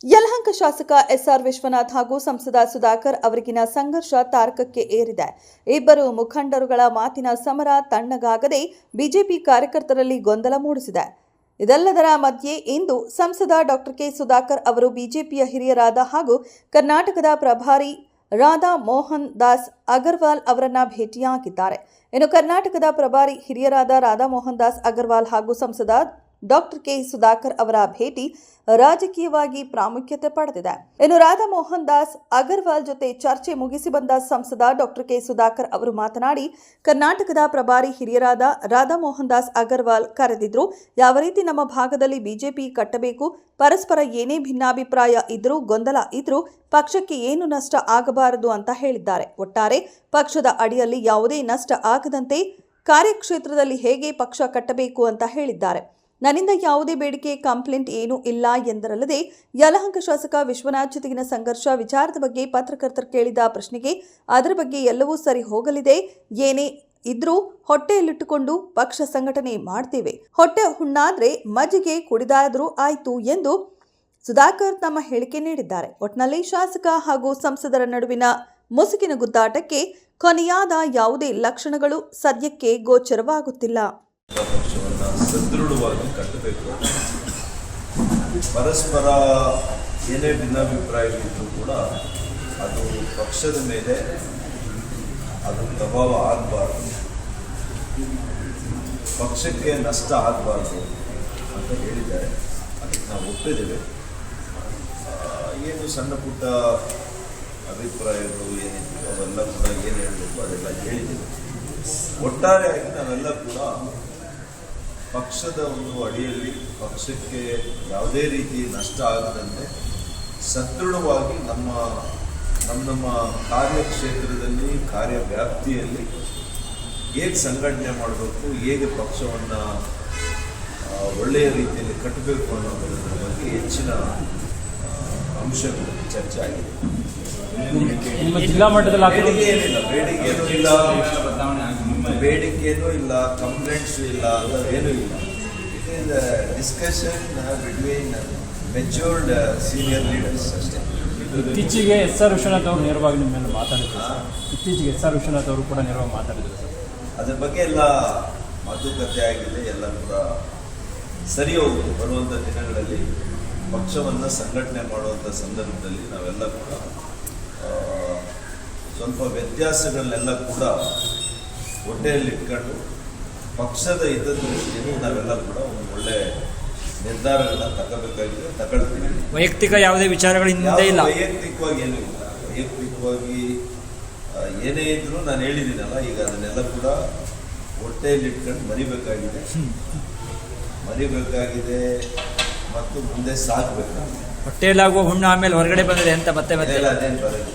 ಯಲಹಂಕ ಶಾಸಕ ಎಸ್ಆರ್ ವಿಶ್ವನಾಥ್ ಹಾಗೂ ಸಂಸದ ಸುಧಾಕರ್ ಅವರಿಗಿನ ಸಂಘರ್ಷ ತಾರಕಕ್ಕೆ ಏರಿದೆ. ಇಬ್ಬರು ಮುಖಂಡರುಗಳ ಮಾತಿನ ಸಮರ ತಣ್ಣಗಾಗದೆ ಬಿಜೆಪಿ ಕಾರ್ಯಕರ್ತರಲ್ಲಿ ಗೊಂದಲ ಮೂಡಿಸಿದೆ. ಇದೆಲ್ಲದರ ಮಧ್ಯೆ ಇಂದು ಸಂಸದ ಡಾಕ್ಟರ್ ಕೆ ಸುಧಾಕರ್ ಅವರು ಬಿಜೆಪಿಯ ಹಿರಿಯರಾದ ಹಾಗೂ ಕರ್ನಾಟಕದ ಪ್ರಭಾರಿ ರಾಧಾ ಮೋಹನ್ ದಾಸ್ ಅಗರ್ವಾಲ್ ಅವರನ್ನ ಭೇಟಿಯಾಗಿದ್ದಾರೆ. ಇನ್ನು ಕರ್ನಾಟಕದ ಪ್ರಭಾರಿ ಹಿರಿಯರಾದ ರಾಧಾ ಮೋಹನ್ ದಾಸ್ ಅಗರ್ವಾಲ್ ಹಾಗೂ ಸಂಸದ ಡಾಕ್ಟರ್ ಕೆ ಸುಧಾಕರ್ ಅವರ ಭೇಟಿ ರಾಜಕೀಯವಾಗಿ ಪ್ರಾಮುಖ್ಯತೆ ಪಡೆದಿದೆ. ಇನ್ನು ರಾಧಾ ಮೋಹನ್ ದಾಸ್ ಅಗರ್ವಾಲ್ ಜೊತೆ ಚರ್ಚೆ ಮುಗಿಸಿ ಬಂದ ಸಂಸದ ಡಾಕ್ಟರ್ ಕೆ ಸುಧಾಕರ್ ಅವರು ಮಾತನಾಡಿ, ಕರ್ನಾಟಕದ ಪ್ರಭಾರಿ ಹಿರಿಯರಾದ ರಾಧಾ ಮೋಹನ್ ದಾಸ್ ಅಗರ್ವಾಲ್ ಕರೆದಿದ್ರು. ಯಾವ ರೀತಿ ನಮ್ಮ ಭಾಗದಲ್ಲಿ ಬಿಜೆಪಿ ಕಟ್ಟಬೇಕು, ಪರಸ್ಪರ ಏನೇ ಭಿನ್ನಾಭಿಪ್ರಾಯ ಇದ್ರೂ ಗೊಂದಲ ಇದ್ರೂ ಪಕ್ಷಕ್ಕೆ ಏನು ನಷ್ಟ ಆಗಬಾರದು ಅಂತ ಹೇಳಿದ್ದಾರೆ. ಒಟ್ಟಾರೆ ಪಕ್ಷದ ಅಡಿಯಲ್ಲಿ ಯಾವುದೇ ನಷ್ಟ ಆಗದಂತೆ ಕಾರ್ಯಕ್ಷೇತ್ರದಲ್ಲಿ ಹೇಗೆ ಪಕ್ಷ ಕಟ್ಟಬೇಕು ಅಂತ ಹೇಳಿದ್ದಾರೆ. ನನ್ನಿಂದ ಯಾವುದೇ ಬೇಡಿಕೆ ಕಂಪ್ಲೇಂಟ್ ಏನೂ ಇಲ್ಲ ಎಂದರಲ್ಲದೆ ಯಲಹಂಕ ಶಾಸಕ ವಿಶ್ವನಾಥ್ ಜೊತೆಗಿನ ಸಂಘರ್ಷ ವಿಚಾರದ ಬಗ್ಗೆ ಪತ್ರಕರ್ತರು ಕೇಳಿದ ಪ್ರಶ್ನೆಗೆ ಅದರ ಬಗ್ಗೆ ಎಲ್ಲವೂ ಸರಿ ಹೋಗಲಿದೆ, ಏನೇ ಇದ್ರೂ ಹೊಟ್ಟೆಯಲ್ಲಿಟ್ಟುಕೊಂಡು ಪಕ್ಷ ಸಂಘಟನೆ ಮಾಡ್ತೇವೆ, ಹೊಟ್ಟೆ ಹುಣ್ಣಾದ್ರೆ ಮಜ್ಜಿಗೆ ಕುಡಿದಾದ್ರೂ ಆಯ್ತು ಎಂದು ಸುಧಾಕರ್ ತಮ್ಮ ಹೇಳಿಕೆ ನೀಡಿದ್ದಾರೆ. ಒಟ್ನಲ್ಲಿ ಶಾಸಕ ಹಾಗೂ ಸಂಸದರ ನಡುವಿನ ಮುಸುಕಿನ ಗುದ್ದಾಟಕ್ಕೆ ಕೊನೆಯಾದ ಯಾವುದೇ ಲಕ್ಷಣಗಳು ಸದ್ಯಕ್ಕೆ ಗೋಚರವಾಗುತ್ತಿಲ್ಲ. ಪಕ್ಷವನ್ನು ಸದೃಢವಾಗಿ ಕಟ್ಟಬೇಕು. ಪರಸ್ಪರ ಏನೇ ಭಿನ್ನಾಭಿಪ್ರಾಯಗಳಿದ್ರೂ ಕೂಡ ಅದು ಪಕ್ಷದ ಮೇಲೆ ಅದು ಪ್ರಭಾವ ಆಗಬಾರ್ದು, ಪಕ್ಷಕ್ಕೆ ನಷ್ಟ ಆಗಬಾರ್ದು ಅಂತ ಹೇಳಿದ್ದಾರೆ. ಅದಕ್ಕೆ ನಾವು ಒಪ್ಪಿದ್ದೇವೆ. ಏನು ಸಣ್ಣ ಪುಟ್ಟ ಅಭಿಪ್ರಾಯಗಳು ಏನಿದ್ರು ಅವೆಲ್ಲ ಕೂಡ ಏನು ಹೇಳಬೇಕು ಅದೆಲ್ಲ ಹೇಳಿದ್ದೇವೆ. ಒಟ್ಟಾರೆಯಾಗಿ ನಾವೆಲ್ಲ ಕೂಡ ಪಕ್ಷದ ಒಂದು ಅಡಿಯಲ್ಲಿ ಪಕ್ಷಕ್ಕೆ ಯಾವುದೇ ರೀತಿ ನಷ್ಟ ಆಗದಂತೆ ಸದೃಢವಾಗಿ ನಮ್ಮ ಕಾರ್ಯಕ್ಷೇತ್ರದಲ್ಲಿ ಕಾರ್ಯವ್ಯಾಪ್ತಿಯಲ್ಲಿ ಹೇಗೆ ಸಂಘಟನೆ ಮಾಡಬೇಕು, ಹೇಗೆ ಪಕ್ಷವನ್ನು ಒಳ್ಳೆಯ ರೀತಿಯಲ್ಲಿ ಕಟ್ಟಬೇಕು ಅನ್ನೋದರ ಬಗ್ಗೆ ಹೆಚ್ಚಿನ ಅಂಶಗಳು ಚರ್ಚೆ ಆಗಿದೆ. ಜಿಲ್ಲಾ ಮಟ್ಟದಲ್ಲಿ ಬೇಡಿಕೆನೂ ಇಲ್ಲ, ಕಂಪ್ಲೇಂಟ್ಸು ಇಲ್ಲ, ಏನೂ ಇಲ್ಲ. It is discussion between matured senior leaders ಅಷ್ಟೇ. ಇತ್ತೀಚೆಗೆ ಎಸ್ಆರ್ ವಿಶ್ವನಾಥ್ ಅವರು ನೇರವಾಗಿ ನಿಮ್ಮ ಮೇಲೆ ಮಾತಾಡಿದ್ರು. ಇತ್ತೀಚೆಗೆ ಎಸ್ಆರ್ ವಿಶ್ವನಾಥ್ ಅವರು ಕೂಡ ನೇರವಾಗಿ ಮಾತಾಡಿದ್ರು ಸರ್. ಅದ್ರ ಬಗ್ಗೆ ಎಲ್ಲ ಮಾತುಕತೆ ಆಗಿದೆ, ಎಲ್ಲ ಕೂಡ ಸರಿ ಹೋಗುತ್ತೆ. ಬರುವಂಥ ದಿನಗಳಲ್ಲಿ ಪಕ್ಷವನ್ನು ಸಂಘಟನೆ ಮಾಡುವಂಥ ಸಂದರ್ಭದಲ್ಲಿ ನಾವೆಲ್ಲ ಕೂಡ ಸ್ವಲ್ಪ ವ್ಯತ್ಯಾಸಗಳನ್ನೆಲ್ಲ ಕೂಡ ಹೊಟ್ಟೆಯಲ್ಲಿ ಇಟ್ಕೊಂಡು ಪಕ್ಷದ ಹಿತದೃಷ್ಟಿಯಲ್ಲಿ ನಾವೆಲ್ಲ ಕೂಡ ಒಂದು ಒಳ್ಳೆ ನಿರ್ಧಾರಗಳನ್ನ ತಗೊಳ್ತೀವಿ. ವೈಯಕ್ತಿಕ ಯಾವುದೇ ವಿಚಾರಗಳು ಹಿಂದೆ ಇಲ್ಲ, ವೈಯಕ್ತಿಕವಾಗಿ ಏನೂ ಇಲ್ಲ. ವೈಯಕ್ತಿಕವಾಗಿ ಏನೇ ಇದ್ರೂ ನಾನು ಹೇಳಿದ್ದೀನಲ್ಲ, ಈಗ ಅದನ್ನೆಲ್ಲ ಕೂಡ ಹೊಟ್ಟೆಯಲ್ಲಿ ಇಟ್ಕೊಂಡು ಮರಿಬೇಕಾಗಿದೆ ಮತ್ತು ಮುಂದೆ ಸಾಗಬೇಕಾಗಿದೆ. ಹೊಟ್ಟೆಯಲ್ಲಾಗುವ ಹುಣ್ಣು ಆಮೇಲೆ ಹೊರಗಡೆ ಬಂದಿದೆ ಅಂತ ಮತ್ತೆ ಅದೇನು ಬರೋದು.